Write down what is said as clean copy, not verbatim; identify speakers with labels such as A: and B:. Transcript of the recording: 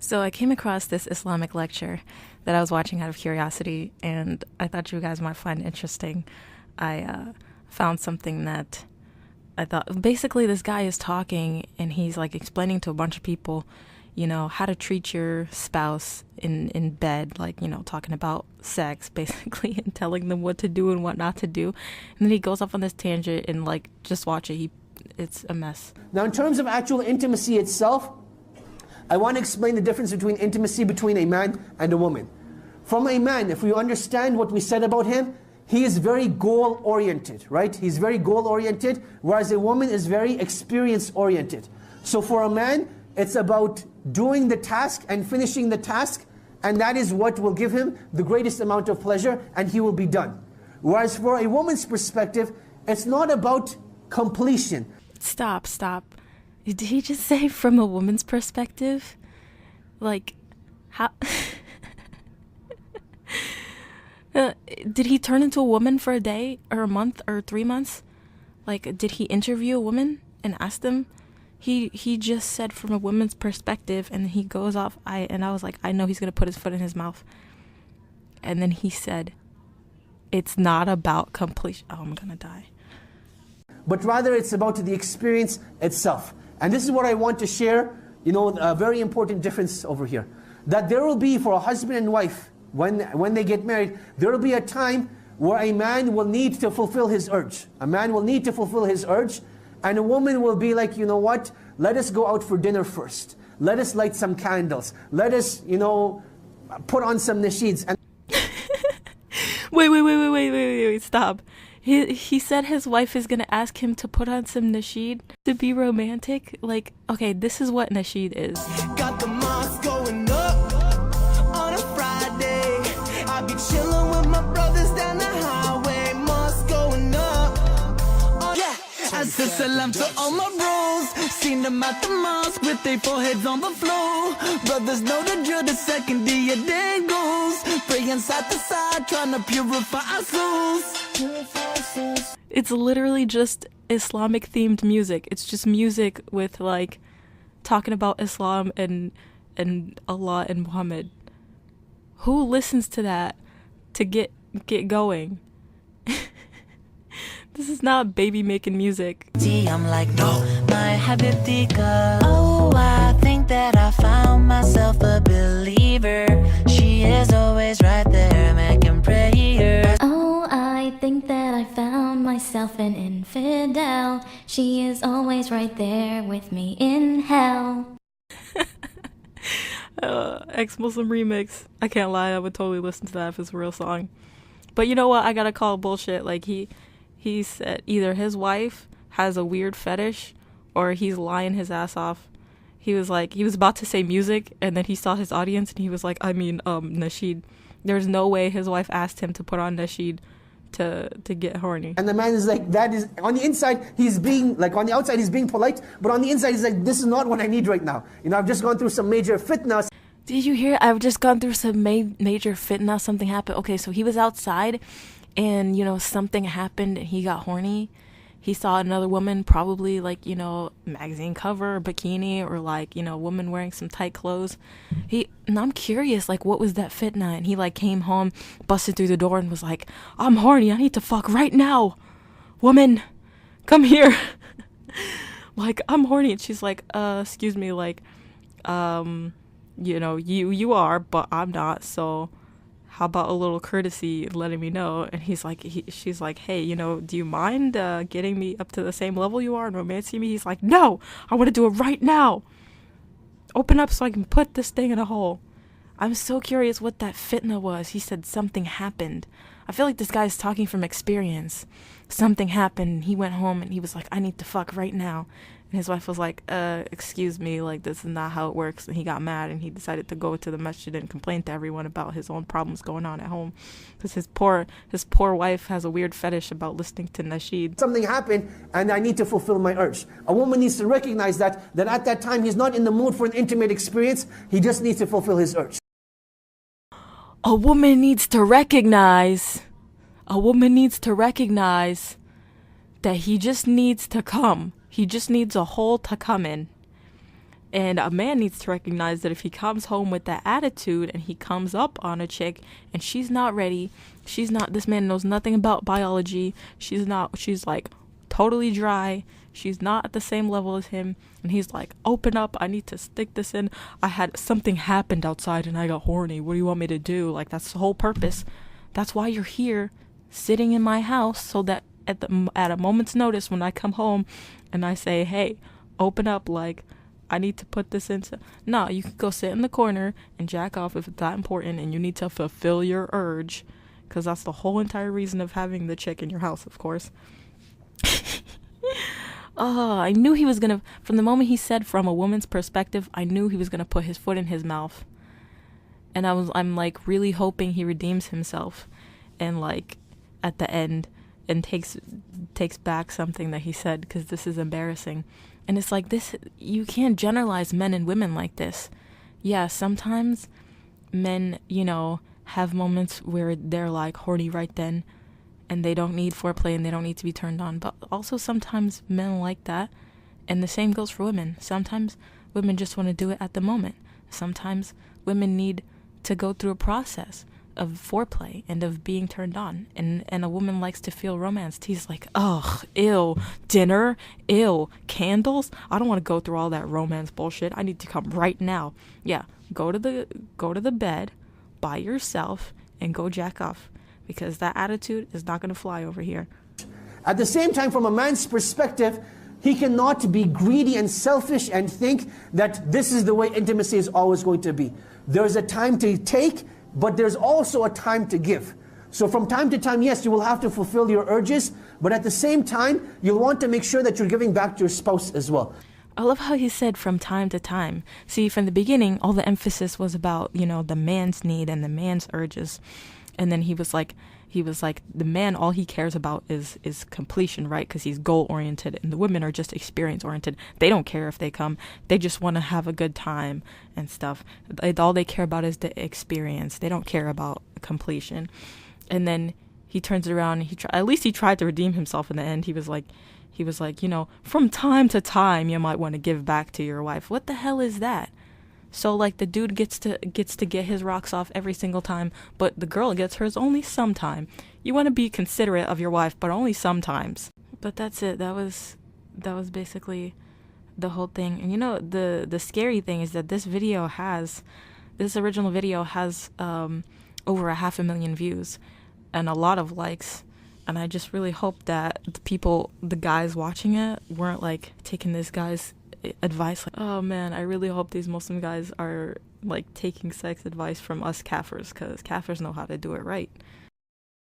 A: So I came across this Islamic lecture that I was watching out of curiosity, and I thought you guys might find interesting. I found something that I thought, basically this guy is talking and he's like explaining to a bunch of people, you know, how to treat your spouse in bed, like, you know, talking about sex basically and telling them what to do and what not to do. And then he goes off on this tangent and like, just watch it. It's a mess.
B: Now in terms of actual intimacy itself, I want to explain the difference between intimacy between a man and a woman. From a man, if we understand what we said about him, he is very goal-oriented, right? He's very goal-oriented, whereas a woman is very experience-oriented. So for a man, it's about doing the task and finishing the task, and that is what will give him the greatest amount of pleasure, and he will be done. Whereas for a woman's perspective, it's not about completion.
A: Stop. Did he just say from a woman's perspective? Like, how... did he turn into a woman for a day or a month or 3 months? Like, did he interview a woman and ask them? He just said from a woman's perspective, and he goes off. I was like, I know he's gonna put his foot in his mouth. And then he said, it's not about completion. Oh, I'm gonna die.
B: But rather it's about the experience itself. And this is what I want to share, you know, a very important difference over here. That there will be, for a husband and wife, when they get married, there will be a time where a man will need to fulfill his urge. A man will need to fulfill his urge, and a woman will be like, you know what, let us go out for dinner first. Let us light some candles. Let us, you know, put on some nasheeds. And
A: Wait, stop. He said his wife is gonna ask him to put on some nasheed to be romantic. Like, okay, this is what nasheed is.
C: Got the mosque going up on a Friday. I be chilling with my brothers down the highway. Mosque going up. Oh, yeah. I said salam to all my bros. Seen them at the mosque with their foreheads on the floor. Brothers know the drill, the second day your day goes. Praying side to side, trying to purify our souls.
A: It's literally just Islamic themed music. It's just music with like talking about Islam and Allah and Muhammad. Who listens to that to get going? This is not baby making music.
C: I'm like, no, my habibtika. Oh, I think that I found myself a believer. She is always right there making prayers.
D: Oh, I think that I found myself an infidel. She is always right there with me in hell.
A: Ex-Muslim remix. I can't lie, I would totally listen to that if it's a real song. But you know what? I gotta call bullshit. Like, he said either his wife has a weird fetish or he's lying his ass off. He was like, he was about to say music, and then he saw his audience and he was like, nasheed. There's no way his wife asked him to put on nasheed to get horny.
B: the man is like, that is, on the inside, he's being, like on the outside he's being polite, but on the inside he's like, this is not what I need right now. You know, I've just gone through some major fitna.
A: Did you hear? I've just gone through some major fitna. Something happened. Okay, so he was outside and, you know, something happened and he got horny. He saw another woman, probably like, you know, magazine cover, bikini, or like, you know, woman wearing some tight clothes. And I'm curious, like, what was that fitna? And he like came home, busted through the door and was like, I'm horny, I need to fuck right now. Woman, come here. Like, I'm horny. And she's like, excuse me, like, you know, you are, but I'm not, so how about a little courtesy letting me know? And she's like, hey, you know, do you mind getting me up to the same level you are and romancing me? He's like, no, I want to do it right now. Open up so I can put this thing in a hole. I'm so curious what that fitna was. He said something happened. I feel like this guy's talking from experience. Something happened. He went home and he was like, I need to fuck right now. And his wife was like, excuse me, like, this is not how it works. And he got mad and he decided to go to the masjid and complain to everyone about his own problems going on at home. Because his poor wife has a weird fetish about listening to nasheed.
B: Something happened and I need to fulfill my urge. A woman needs to recognize that at that time he's not in the mood for an intimate experience. He just needs to fulfill his urge.
A: A woman needs to recognize that he just needs to come. He just needs a hole to come in. And a man needs to recognize that if he comes home with that attitude and he comes up on a chick and she's not ready, this man knows nothing about biology, she's like totally dry, she's not at the same level as him, and he's like, open up, I need to stick this in, something happened outside and I got horny, what do you want me to do? Like, that's the whole purpose. That's why you're here, sitting in my house, so that at a moment's notice when I come home and I say, hey, open up, like, I need to put this into... No, you can go sit in the corner and jack off if it's that important and you need to fulfill your urge, because that's the whole entire reason of having the chick in your house, of course. Oh, I knew he was going to... From the moment he said from a woman's perspective, I knew he was going to put his foot in his mouth. And I'm like really hoping he redeems himself and like at the end and takes back something that he said, because this is embarrassing. And it's like, this, you can't generalize men and women like this. Yeah, sometimes men, have moments where they're like horny right then and they don't need foreplay and they don't need to be turned on. But also sometimes men like that. And the same goes for women. Sometimes women just want to do it at the moment. Sometimes women need to go through a process of foreplay and of being turned on, and a woman likes to feel romanced. He's like, ugh, ew, dinner, ew, candles, I don't want to go through all that romance bullshit, I need to come right now. Yeah, go to the bed by yourself and go jack off, because that attitude is not going to fly over here.
B: At the same time, from a man's perspective, he cannot be greedy and selfish and think that this is the way intimacy is always going to be. There's a time to take, but there's also a time to give. So from time to time, yes, you will have to fulfill your urges, but at the same time, you'll want to make sure that you're giving back to your spouse as well.
A: I love how he said from time to time. See, from the beginning, all the emphasis was about, the man's need and the man's urges. And then he was like, the man, all he cares about is completion, right? Because he's goal-oriented, and the women are just experience-oriented. They don't care if they come. They just want to have a good time and stuff. All they care about is the experience. They don't care about completion. And then he turns it around, and at least he tried to redeem himself in the end. He was like, from time to time, you might want to give back to your wife. What the hell is that? So like the dude gets to get his rocks off every single time, but the girl gets hers only sometime. You want to be considerate of your wife, but only sometimes. But that's it. That was basically the whole thing. And the scary thing is that this original video has over 500,000 views and a lot of likes. And I just really hope that the guys watching it weren't like taking this guy's advice, like, oh man, I really hope these Muslim guys are like taking sex advice from us kafirs, because kafirs know how to do it right.